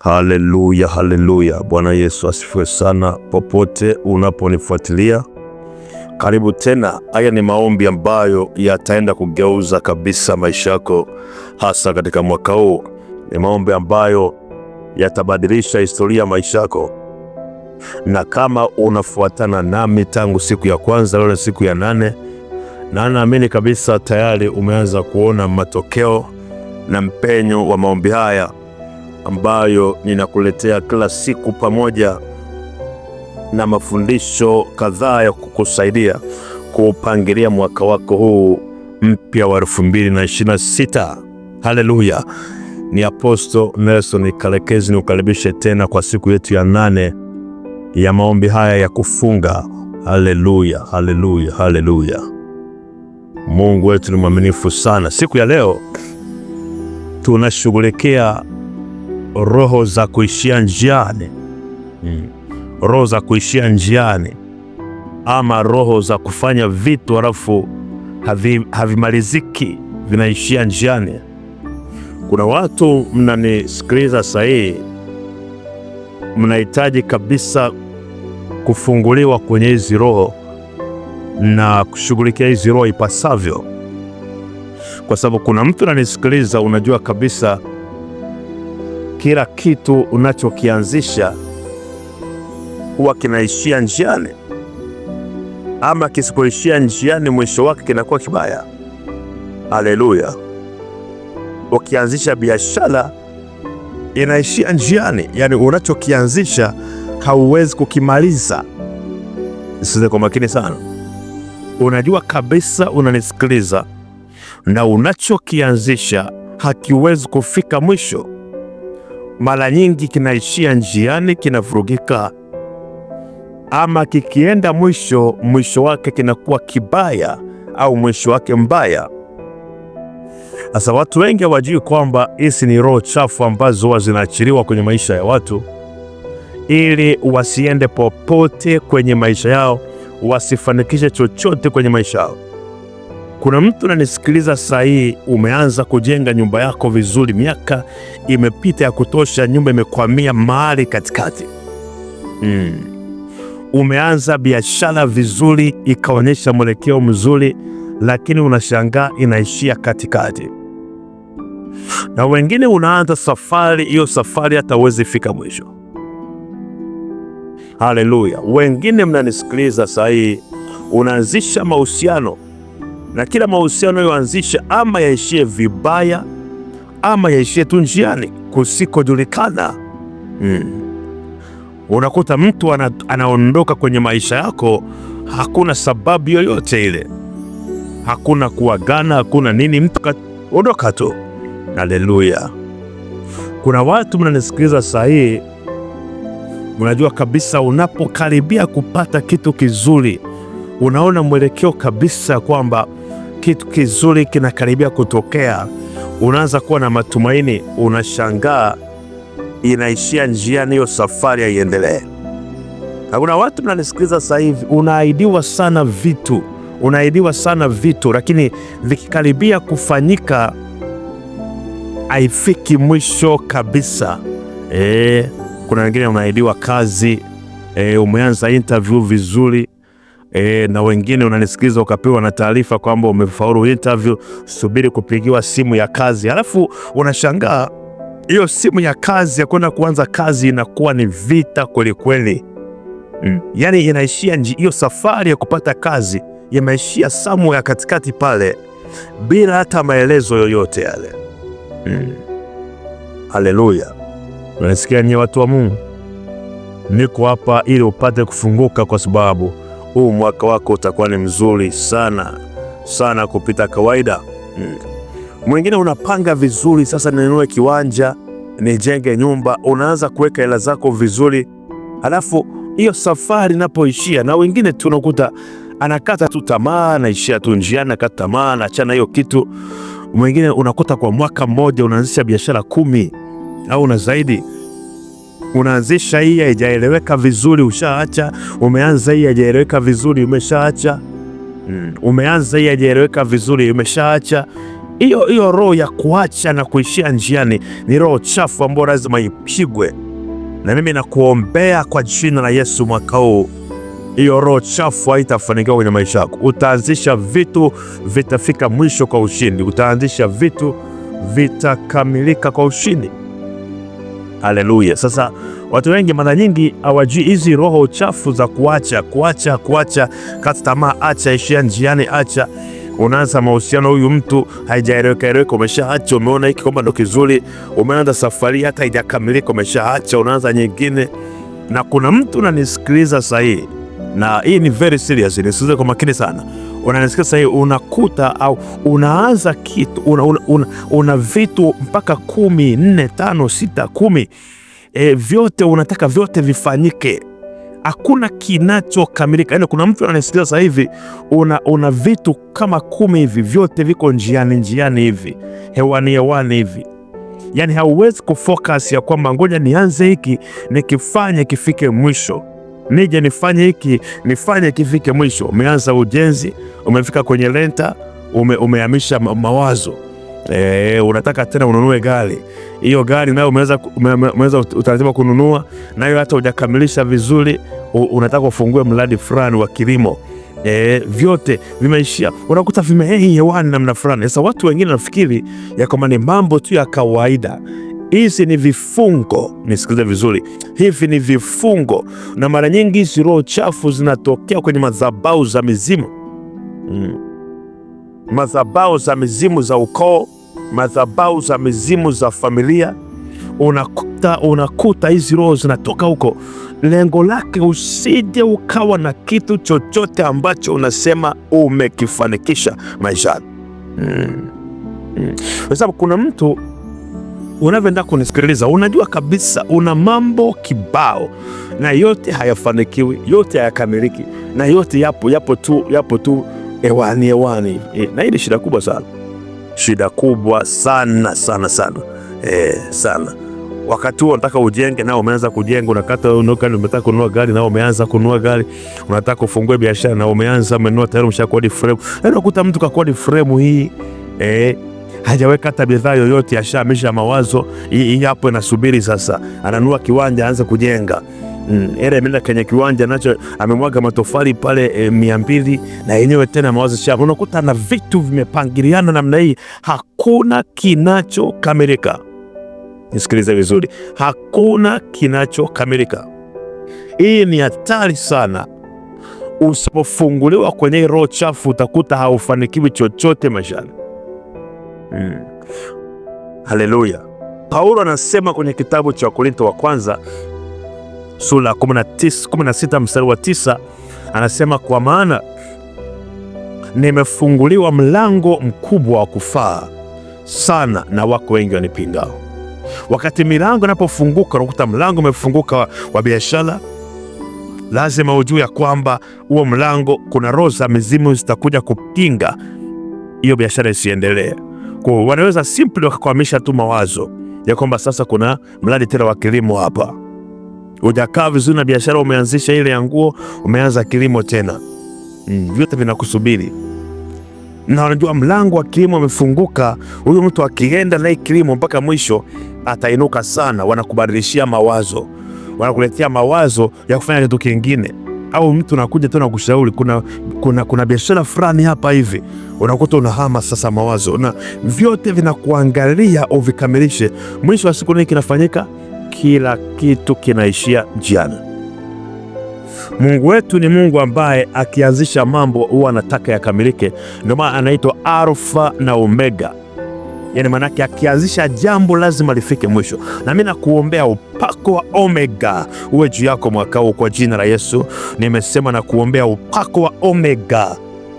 Haleluya, haleluya. Bwana Yesu asifiwe sana. Popote unaponifuatilia, karibu tena. Haya ni maombi ambayo yataenda kugeuza kabisa maisha yako, hasa katika mwaka huu. Ni maombi ambayo yatabadilisha historia ya maisha yako, na kama unafuatana nami tangu siku ya kwanza, leo ni siku ya 8, na naamini kabisa tayari umeanza kuona matokeo na mpenyo wa maombi haya ambayo ninakuletea kila siku, pamoja na mafundisho kadhaa ya kukusaidia kuupangilia mwaka wako huu mpya wa 2026. Haleluya. Ni Apostle Nelson Kalekezi, niukaribishe tena kwa siku yetu ya 8 ya maombi haya ya kufunga. Haleluya, haleluya, haleluya. Mungu wetu ni mwaminifu sana. Siku ya leo tunashughulikia roho za kuishia njiani. Roho za kuishia njiani, ama roho za kufanya vitu halafu havimaliziki, vinaishia njiani. Kuna watu mnanisikiliza sahihi, mnahitaji kabisa kufunguliwa kwenye hizi roho na kushughulikia hizi roho ipasavyo, kwa sababu kuna mtu ananisikiliza, unajua kabisa kila kitu unachokianzisha huwa kinaishia njiani, ama kisipoishia njiani mwisho wake kinakuwa kibaya. Haleluya. Ukianzisha biashara inaishia njiani, yani unachokianzisha hauwezi kukimaliza. Sikiza kwa makini sana. Unajua kabisa unanisikiliza, na unachokianzisha hakiwezi kufika mwisho. Mara nyingi kinaishia njiani, kinavurugika, ama kikienda mwisho wake kinakuwa kibaya, au mwisho wake mbaya. Sasa watu wengi hawajui kwamba hizi ni roho chafu ambazo huwa zinaachiliwa kwenye maisha ya watu ili wasiende popote kwenye maisha yao, wasifanikishe chochote kwenye maisha yao. Kuna mtu ananisikiliza saa hii, umeanza kujenga nyumba yako vizuri, miaka imepita ya kutosha, nyumba imekwamia mahali katikati. Umeanza biashara vizuri, ikaonyesha mwelekeo mzuri, lakini unashangaa inaishia katikati. Na wengine unaanza safari, hiyo safari hata huwezi fika mwisho. Haleluya. Wengine mnanisikiliza saa hii, unaanzisha mahusiano, na kila mahusiano yoanzisha ama yaishie vibaya, ama yaishie tu njiani kusikojulikana. Unakuta mtu anaondoka kwenye maisha yako, hakuna sababu yoyote ile, hakuna kuagana, hakuna nini, mtu ondoka tu. Haleluya. Kuna watu mnanisikiliza saa hii, mnajua kabisa unapokaribia kupata kitu kizuri, unaona mwelekeo kabisa kwamba kitu kizuri kinakaribia kutokea, unaanza kuwa na matumaini, unashangaa inaishia njiani, hiyo safari haiendelee. Na kuna watu mnanisikiliza sasa hivi, unaahidiwa sana vitu, lakini vikikaribia kufanyika haifiki mwisho kabisa. Kuna wengine unaahidiwa kazi, umeanza interview vizuri, na wengine unanisikiliza ukapewa na taarifa kwamba umefaulu interview, subiri kupigiwa simu ya kazi, halafu unashangaa hiyo simu ya kazi ya kwenda kuanza kazi inakuwa ni vita kweli kweli. Yani inaishia hiyo safari ya kupata kazi, imeishia somewhere katikati pale, bila hata maelezo yoyote yale. Haleluya. Unasikia nye watu wa Mungu? Niko hapa ili upate kufunguka, kwa sababu huu mwaka wako utakuwa ni mzuri sana sana kupita kawaida. Mwingine unapanga vizuri, sasa ninunue kiwanja, nijenge nyumba, unaanza kuweka hela zako vizuri, halafu hiyo safari inapoishia, na wengine tunakuta anakata tu tamaa, anaishia tu njiani, anakata tamaa, anaachana hiyo kitu. Mwingine unakuta kwa mwaka mmoja unaanzisha biashara 10 au na zaidi. Unaanzisha hii haijaeleweka vizuri, ushaacha. Umeanza hii haijaeleweka vizuri, umeshaacha. Umeanza hii haijaeleweka vizuri, umeshaacha. Hiyo roho ya kuacha na kuishia njiani ni roho chafu ambayo lazima ipigwe. Na mimi nakuombea kwa jina la Yesu, mwaka huu hiyo roho chafu haitafanikiwa kwenye maisha yako. Utaanzisha vitu, vitafika mwisho kwa ushindi. Utaanzisha vitu, vitakamilika kwa ushindi. Haleluya. Sasa watu wengi mara nyingi hawajui hizi roho chafu za kuacha, kata tamaa, acha, ishia njiani, acha. Unaanza mahusiano, huyu mtu haijaeleweka, umeshaacha. Umeona hiki kwamba ndo kizuri, umeanza safari hata haijakamilika, umeshaacha, unaanza nyingine. Na kuna mtu unanisikiliza sasa hivi, na hii ni very serious, nisikize kwa makini sana. Unanisikiliza sasa hivi, unakuta au unaanza kitu, una vitu mpaka 10, 4, 5, 6, 10, vyote unataka vyote vifanyike, hakuna kinachokamilika. Yaani kuna mtu ananisikiliza sasa hivi, una vitu kama 10 hivi, vyote viko njiani hivi, hewani hivi. Yaani hauwezi kufocus ya kwamba ngoja nianze hiki nikifanye kifike mwisho, nije nifanye hiki nifanye kifike mwisho. Umeanza ujenzi, umefika kwenye renta, umehamisha mawazo, unataka tena ununue gari. Hiyo gari nayo umeweza utaratibu kununua, nayo hata hujakamilisha vizuri, unataka ufungue mradi fulani wa kilimo. Vyote vimeishia, unakuta hewani namna fulani. Sasa watu wengine nafikiri ya kwamba ni mambo tu ya kawaida. Hizi ni vifungo, nisikilize vizuri, hivi ni vifungo. Na mara nyingi hizi roho chafu zinatokea kwenye madhabahu za mizimu, madhabahu za mizimu za ukoo, madhabahu za mizimu za familia. Unakuta hizi roho zinatoka huko. Lengo lake usije ukawa na kitu chochote ambacho unasema umekifanikisha maishani. Kwa sababu kuna mtu unavyoenda kunisikiliza, unajua kabisa una mambo kibao na yote hayafanikiwi, yote hayakamiliki, na yote yapo tu hewani. Na hii ni shida kubwa sana, shida kubwa sana sana. Wakati huo unataka ujenge, na umeanza kujenga, unataka kununua gari, na umeanza kununua gari, unataka kufungue biashara, na umeanza umenunua tayari, umeshakodi frame. Unakuta mtu kakodi frame hii, hajaweka hata bidhaa yoyote, ashahamisha mawazo. Hii hapo inasubiri sasa, ananua kiwanja, aanze kujenga. Ameenda kwenye kiwanja nacho, amemwaga matofali pale 200, na yenyewe tena mawazo shamba. Unakuta na vitu vimepangiliana namna hii, hakuna kinachokamilika. Nisikilize vizuri, hakuna kinachokamilika. Hii ni hatari sana. Usipofunguliwa kwenye roho chafu, utakuta haufanikiwi chochote maishani. Haleluya. Paulo anasema kwenye kitabu cha Wakorintho wa kwanza sura 16 mstari wa 9, anasema kwa maana nimefunguliwa mlango mkubwa wa kufaa sana, na wako wengi wanipingao. Wakati milango inapofunguka, unakuta mlango umefunguka wa biashara, lazima ujue ya kwamba huo mlango kuna roho za mizimu zitakuja kupinga hiyo biashara isiendelee. Kwa wanaweza simply wakakwamisha tu mawazo ya kwamba sasa kuna mradi tena wa kilimo hapa. Hujakaa vizuri na biashara, umeanzisha ile ya nguo, umeanza kilimo tena. Vyote vinakusubiri. Na unajua mlango wa kilimo umefunguka, huyo mtu akienda na kilimo mpaka mwisho atainuka sana. Wanakubadilishia mawazo, wanakuletea mawazo ya kufanya kitu kingine. Au mtu anakuja tena kushauri kuna biashara fulani hapa hivi, unakuta unahama sasa mawazo, na vyote vinakuangalia uvikamilishe. Mwisho wa siku nini kinafanyika? Kila kitu kinaishia njiani. Mungu wetu ni Mungu ambaye akianzisha mambo huwa anataka yakamilike. Ndio maana anaitwa Alfa na Omega. Yaani manake akianzisha jambo lazima lifike mwisho. Na mimi nakuombea upako wa Omega uwe juu yako mwaka huu kwa jina la Yesu. Nimesema na kuombea upako wa Omega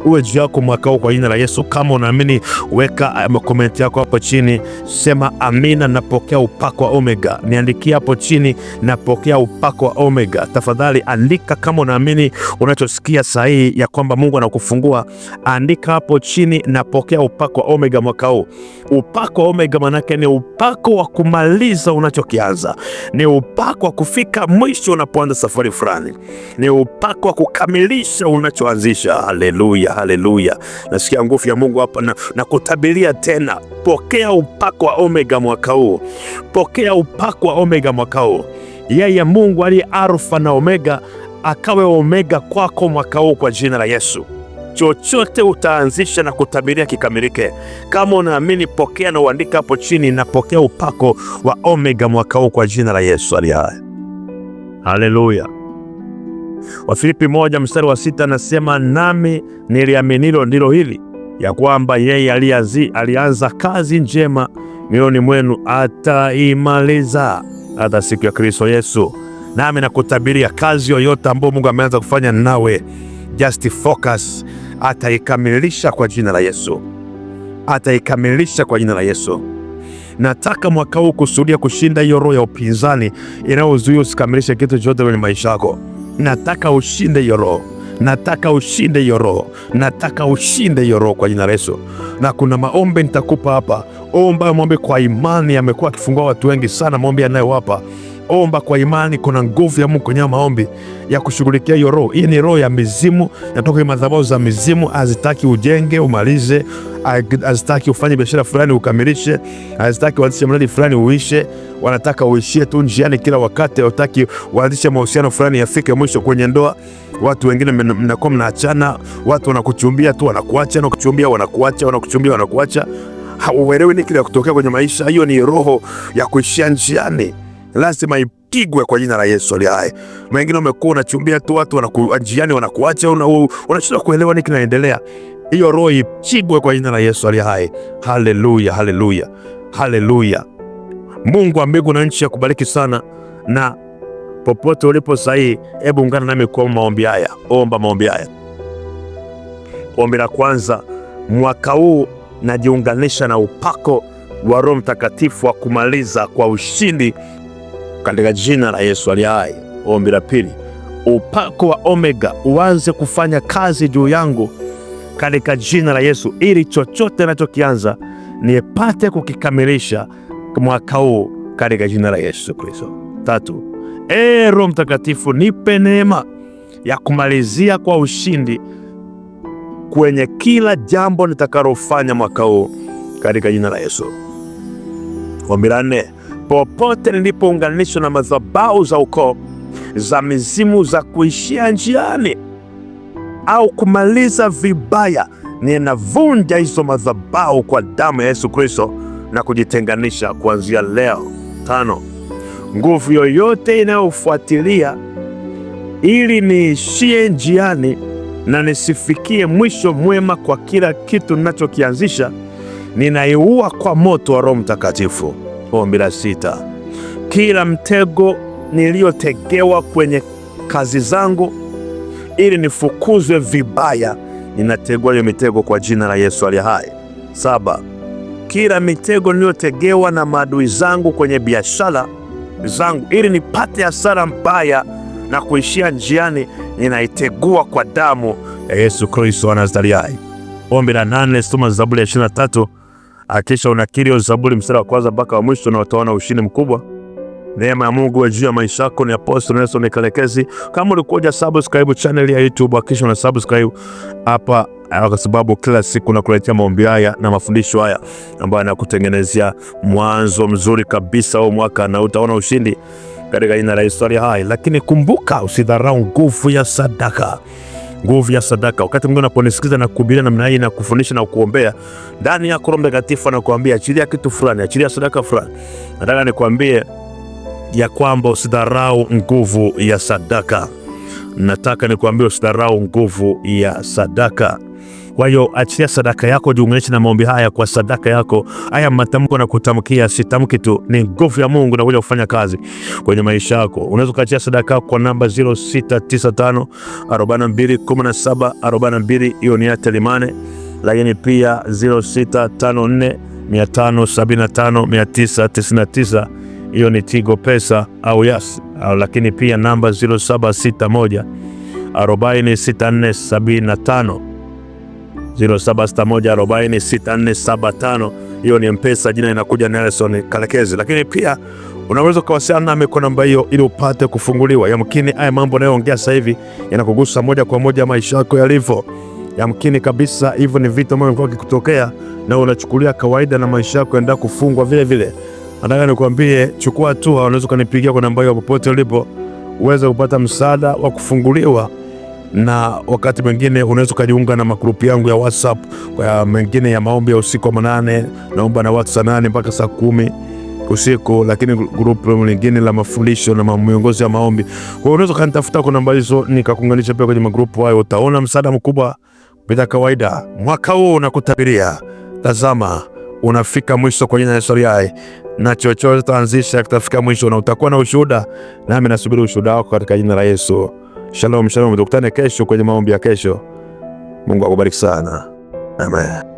uwe juu yako mwaka huu kwa jina la Yesu. Kama unaamini, weka comment yako hapo chini, sema amina, napokea upako wa Omega. Niandikia hapo chini, napokea upako wa Omega. Tafadhali andika kama unaamini unachosikia sahihi ya kwamba Mungu anakufungua. Andika hapo chini, napokea upako wa Omega mwaka huu. Upako wa Omega manake ni upako wa kumaliza unachokianza, ni upako wa kufika mwisho unapoanza safari fulani, ni upako wa kukamilisha unachoanzisha. Haleluya. haleluya, haleluya. Nasikia nguvu ya Mungu hapa na kutabiria tena. Pokea upako wa Omega mwaka huu. Pokea upako wa Omega mwaka huu. Yeye Mungu aliye Alfa na Omega akawe Omega kwako mwaka huu kwa jina la Yesu. Chochote utaanzisha na kutabiria kikamilike. Kama unaamini, pokea na uandika hapo chini, na pokea upako wa Omega mwaka huu kwa jina la Yesu aliye hai. Haleluya. Wafilipi 1:6 anasema, nami niliaminilo ndilo hili, ya kwamba yeye alianza kazi njema mioyoni mwenu ataimaliza hata siku ya Kristo Yesu. Nami nakutabiria kazi yoyote ambayo Mungu ameanza kufanya nawe, just focus, ataikamilisha kwa jina la Yesu. Ataikamilisha kwa jina la Yesu. Nataka mwaka huu kusudia kushinda hiyo roho ya upinzani inayozuia usikamilishe kitu chochote kwenye maisha yako. Nataka ushinde hiyo roho. Nataka ushinde hiyo roho. Nataka ushinde hiyo roho kwa jina la Yesu. Na kuna maombi nitakupa hapa. Omba maombi kwa imani, yamekuwa akifungua watu wengi sana maombi yanayowapa. Omba kwa imani, kuna nguvu ya Mungu kwenye maombi ya kushughulikia hiyo roho. Hii ni roho ya mizimu, inatoka kwenye madhabahu za mizimu. Hazitaki ujenge umalize, hazitaki ufanye biashara fulani ukamilishe, hazitaki uanzishe mradi fulani uishe. Wanataka uishie tu njiani kila wakati. Hawataki uanzishe mahusiano fulani yafike mwisho kwenye ndoa. Watu wengine mnakuwa mnaachana, watu wanakuchumbia tu wanakuacha, na kuchumbia wanakuacha, wanakuchumbia wanakuacha. Hauelewi nini kile kutokea kwenye maisha. Hiyo ni roho ya kuishia njiani. Lazima ipigwe kwa jina la Yesu aliye hai. Wengine umekuwa unachumbia tu watu njiani wanakuacha, unashindwa kuelewa nini kinaendelea. Hiyo roho ipigwe kwa jina la Yesu aliye hai. Haleluya, haleluya, haleluya. Mungu wa mbingu na nchi akubariki sana, na popote ulipo sahi, hebu ungana nami kwa maombi haya. Omba maombi haya. Ombi la kwanza, mwaka huu najiunganisha na upako wa Roho Mtakatifu wa kumaliza kwa ushindi katika jina la Yesu aliye hai. Ombi la pili, upako wa Omega uanze kufanya kazi juu yangu katika jina la Yesu, ili chochote ninachokianza nipate kukikamilisha mwaka huu katika jina la Yesu Kristo. Tatu, Roho Mtakatifu nipe neema ya kumalizia kwa ushindi kwenye kila jambo nitakalofanya mwaka huu katika jina la Yesu. Ombi la nne, popote nilipounganishwa na madhabahu za ukoo za mizimu za kuishia njiani au kumaliza vibaya, ninavunja hizo madhabahu kwa damu ya Yesu Kristo na kujitenganisha kuanzia leo. Tano, nguvu yoyote inayofuatilia ili niishie njiani na nisifikie mwisho mwema kwa kila kitu ninachokianzisha, ninaiua kwa moto wa Roho Mtakatifu. Ombi la sita, kila mtego niliotegewa kwenye kazi zangu ili nifukuzwe vibaya, ninategua hiyo mitego kwa jina la Yesu aliye hai. Saba, kila mitego niliotegewa na maadui zangu kwenye biashara zangu ili nipate hasara mbaya na kuishia njiani, ninaitegua kwa damu ya Yesu Kristo wa Nazareti. Ombi la 8, soma Zaburi ya 23, akisha unakiri Zaburi mstari wa kwanza mpaka wa mwisho, na utaona ushindi mkubwa. Neema ya Mungu juu ya maisha yako. Ni Apostle Nelson Kalekezi. Kama ulikuja subscribe channel ya YouTube, hakikisha una subscribe hapa, kwa sababu kila siku nakuletea maombi haya na mafundisho haya ambayo yanakutengenezea mwanzo mzuri kabisa wa mwaka, na utaona ushindi katika jina la Yesu aliye hai. Lakini kumbuka, usidharau nguvu ya sadaka. Nguvu ya sadaka. Wakati mwingine unaponisikiza na kuhubiria namna hii na kufundisha na kuombea, ndani ya Roho Mtakatifu anakuambia achilia kitu fulani, achilia sadaka fulani. Nataka nikwambie ya kwamba usidharau nguvu ya sadaka. Nataka nikwambie usidharau nguvu ya sadaka. Kwa hiyo achilia sadaka yako, jiunganishe na maombi haya kwa sadaka yako. Haya matamko na kutamkia sitamki tu, ni nguvu ya Mungu na kuja kufanya kazi kwenye maisha yako. Unaweza kuachia sadaka kwa namba 0695 42 17 42, hiyo ni Airtel Money. Lakini pia 0654 575 999, hiyo ni Tigo Pesa au Yas. Lakini pia namba 0761 406475, 0761 406475, hiyo ni M-Pesa, jina inakuja Nelson Kalekezi. Lakini pia unaweza kuwasiliana nami kwa namba hiyo ili upate kufunguliwa. Yamkini haya mambo nayoongea sasa hivi yanakugusa moja kwa moja maisha yako yalivyo. Yamkini kabisa hivyo ni vitu ambavyo vimekuwa vikitokea na unachukulia kawaida na maisha yako yanaenda kufungwa vile vile. Nataka nikwambie, chukua hatua. Unaweza kunipigia kwa namba hiyo popote ulipo uweze kupata msaada wa kufunguliwa, na wakati mwingine unaweza kujiunga na magrupu yangu ya WhatsApp kwa mengine ya maombi ya usiku wa manane. Naomba na watu saa 8 mpaka saa 10 usiku, lakini grupu lingine la mafundisho na miongozo ya maombi. Kwa hiyo unaweza kanitafuta kwa namba hizo nikakuunganisha pia kwenye magrupu hayo. Utaona msaada mkubwa bila kawaida. Mwaka huu unakutabiria, tazama unafika mwisho kwa jina la Yesu hai, na chochote utaanzisha kitafika mwisho na utakuwa na ushuhuda, nami nasubiri ushuhuda wako katika jina la Yesu. Shalom, shalom. Tukutane kesho kwenye maombi ya kesho. Mungu akubariki sana. Amen.